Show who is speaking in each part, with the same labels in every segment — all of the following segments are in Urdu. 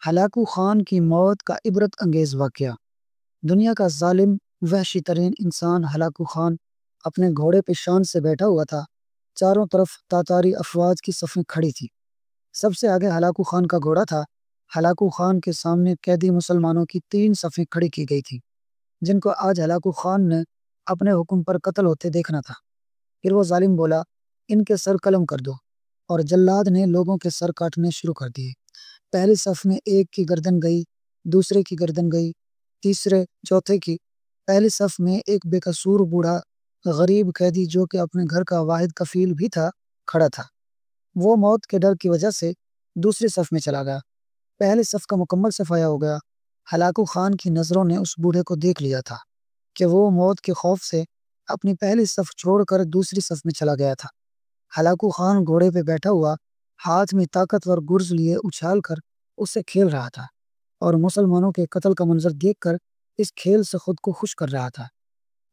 Speaker 1: ہلاکو خان کی موت کا عبرت انگیز واقعہ۔ دنیا کا ظالم وحشی ترین انسان ہلاکو خان اپنے گھوڑے پہ شان سے بیٹھا ہوا تھا۔ چاروں طرف تاتاری افواج کی صفیں کھڑی تھی۔ سب سے آگے ہلاکو خان کا گھوڑا تھا۔ ہلاکو خان کے سامنے قیدی مسلمانوں کی 3 صفیں کھڑی کی گئی تھی، جن کو آج ہلاکو خان نے اپنے حکم پر قتل ہوتے دیکھنا تھا۔ پھر وہ ظالم بولا، ان کے سر قلم کر دو، اور جلاد نے لوگوں کے سر کاٹنے شروع کر دیے۔ پہلی صف میں ایک کی گردن گئی، دوسرے کی گردن گئی، تیسرے چوتھے کی۔ پہلی صف میں ایک بے قصور بوڑھا غریب قیدی جو کہ اپنے گھر کا واحد کفیل بھی تھا کھڑا تھا۔ وہ موت کے ڈر کی وجہ سے دوسری صف میں چلا گیا۔ پہلی صف کا مکمل صفایا ہو گیا۔ ہلاکو خان کی نظروں نے اس بوڑھے کو دیکھ لیا تھا کہ وہ موت کے خوف سے اپنی پہلی صف چھوڑ کر دوسری صف میں چلا گیا تھا۔ ہلاکو خان گھوڑے پہ بیٹھا ہوا ہاتھ میں طاقتور گرز لیے اچھال کر اس سے کھیل رہا تھا، اور مسلمانوں کے قتل کا منظر دیکھ کر اس کھیل سے خود کو خوش کر رہا تھا۔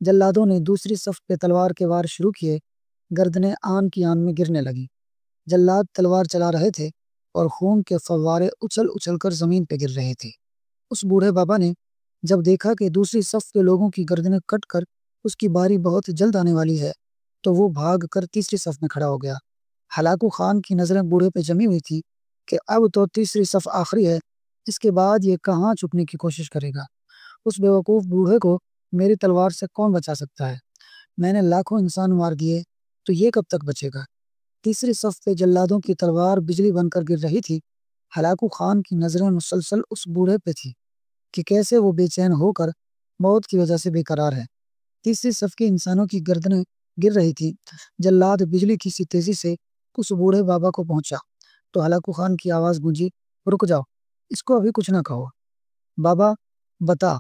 Speaker 1: جلادوں نے دوسری صف پہ تلوار کے وار شروع کیے۔ گردنیں آن کی آن میں گرنے لگی۔ جلاد تلوار چلا رہے تھے اور خون کے فوارے اچھل اچھل کر زمین پہ گر رہے تھے۔ اس بوڑھے بابا نے جب دیکھا کہ دوسری صف کے لوگوں کی گردنیں کٹ کر اس کی باری بہت جلد آنے والی ہے، تو وہ بھاگ کر تیسری صف میں کھڑا ہو گیا۔ ہلاکو خان کی نظریں بوڑھے پہ جمی ہوئی تھی کہ اب تو تیسری صف آخری ہے، اس کے بعد یہ کہاں چھپنے کی کوشش کرے گا۔ اس بیوقوف بوڑھے کو میری تلوار سے کون بچا سکتا ہے؟ میں نے لاکھوں انسان مار دیے، تو یہ کب تک بچے گا؟ تیسری صف پہ جلادوں کی تلوار بجلی بن کر گر رہی تھی۔ ہلاکو خان کی نظریں مسلسل اس بوڑھے پہ تھی کہ کیسے وہ بے چین ہو کر موت کی وجہ سے بے قرار ہے۔ تیسری صف کے انسانوں کی گردنیں گر رہی تھی۔ جلاد بجلی کی سی تیزی سے اس بوڑھے بابا کو پہنچا تو ہلاکو خان کی آواز گونجی، رک جاؤ، اس کو ابھی کچھ نہ کہو۔ بابا بتا،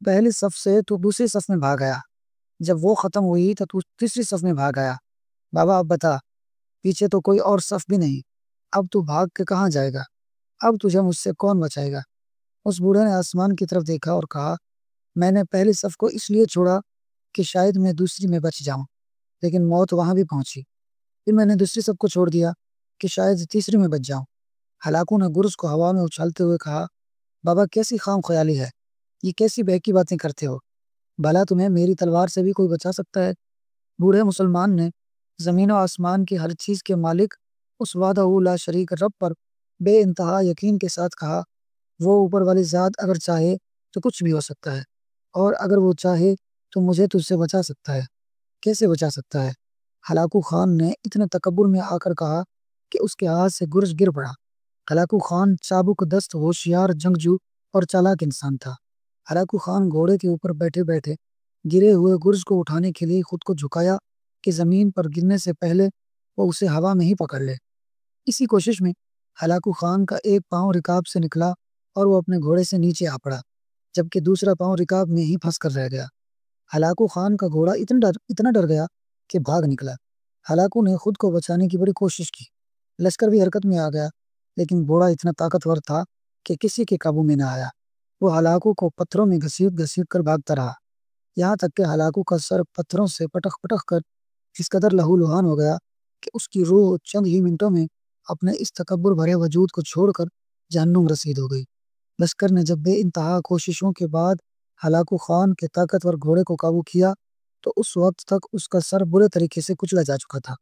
Speaker 1: پہلی صف سے تو دوسری صف میں بھاگ آیا، جب وہ ختم ہوئی تو تیسری صف میں بھاگ آیا۔ بابا اب بتا، پیچھے تو کوئی اور صف بھی نہیں، اب تو بھاگ کے کہاں جائے گا؟ اب تجھے مجھ سے کون بچائے گا؟ اس بوڑھے نے آسمان کی طرف دیکھا اور کہا، میں نے پہلی صف کو اس لیے چھوڑا کہ شاید میں دوسری میں بچ جاؤں، لیکن موت وہاں بھی پہنچی۔ پھر میں نے دوسری صف کو چھوڑ دیا کہ شاید تیسری میں بچ جاؤں۔ ہلاکو نے گرز کو ہوا میں اچھالتے ہوئے کہا، بابا کیسی خام خیالی ہے، یہ کیسی بہکی باتیں کرتے ہو؟ بھلا تمہیں میری تلوار سے بھی کوئی بچا سکتا ہے؟ بوڑھے مسلمان نے زمین و آسمان کی ہر چیز کے مالک اس وحدہ لا شریک رب پر بے انتہا یقین کے ساتھ کہا، وہ اوپر والی ذات اگر چاہے تو کچھ بھی ہو سکتا ہے، اور اگر وہ چاہے تو مجھے تجھ سے بچا سکتا ہے۔ کیسے بچا سکتا ہے؟ ہلاکو خان نے اتنے تکبر میں آ کر کہا کہ اس کے ہاتھ سے گرز گر پڑا۔ ہلاکو خان چابک دست، ہوشیار جنگجو اور چالاک انسان تھا۔ ہلاکو خان گھوڑے کے اوپر بیٹھے بیٹھے گرے ہوئے گرز کو اٹھانے کے لیے خود کو جھکایا کہ زمین پر گرنے سے پہلے وہ اسے ہوا میں ہی پکڑ لے۔ اسی کوشش میں ہلاکو خان کا ایک پاؤں رکاب سے نکلا اور وہ اپنے گھوڑے سے نیچے آ پڑا، جبکہ دوسرا پاؤں رکاب میں ہی پھنس کر رہ گیا۔ ہلاکو خان کا گھوڑا اتنا ڈر گیا کہ بھاگ نکلا۔ ہلاکو نے خود کو بچانے کی بڑی کوشش کی، لشکر بھی حرکت میں آ گیا، لیکن گھوڑا اتنا طاقتور تھا کہ کسی کے قابو میں نہ آیا۔ وہ ہلاکو کو پتھروں میں گھسیٹ گھسیٹ کر بھاگتا رہا، یہاں تک کہ ہلاکو کا سر پتھروں سے پٹخ پٹخ کر اس قدر لہو لہان ہو گیا کہ اس کی روح چند ہی منٹوں میں اپنے اس تکبر بھرے وجود کو چھوڑ کر جہنم رسید ہو گئی۔ لشکر نے جب بے انتہا کوششوں کے بعد ہلاکو خان کے طاقتور گھوڑے کو قابو کیا تو اس وقت تک اس کا سر برے طریقے سے کچلا جا چکا تھا۔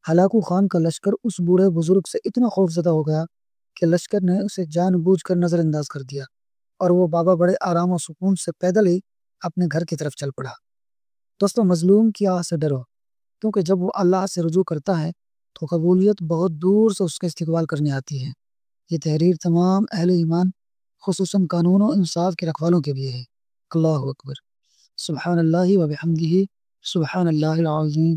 Speaker 1: ہلاکو خان کا لشکر اس بوڑھے بزرگ سے اتنا خوف زدہ ہو گیا کہ لشکر نے اسے جان بوجھ کر نظر انداز کر دیا، اور وہ بابا بڑے آرام و سکون سے پیدل ہی اپنے گھر کی طرف چل پڑا۔ دوستو، مظلوم کی آہ سے ڈرو، کیونکہ جب وہ اللہ سے رجوع کرتا ہے تو قبولیت بہت دور سے اس کا استقبال کرنے آتی ہے۔ یہ تحریر تمام اہل ایمان، خصوصاً قانون و انصاف کے رکھوالوں کے لیے ہے۔ اللہ اکبر، سبحان اللہ و بحمدہ، سبحان اللہ العظیم۔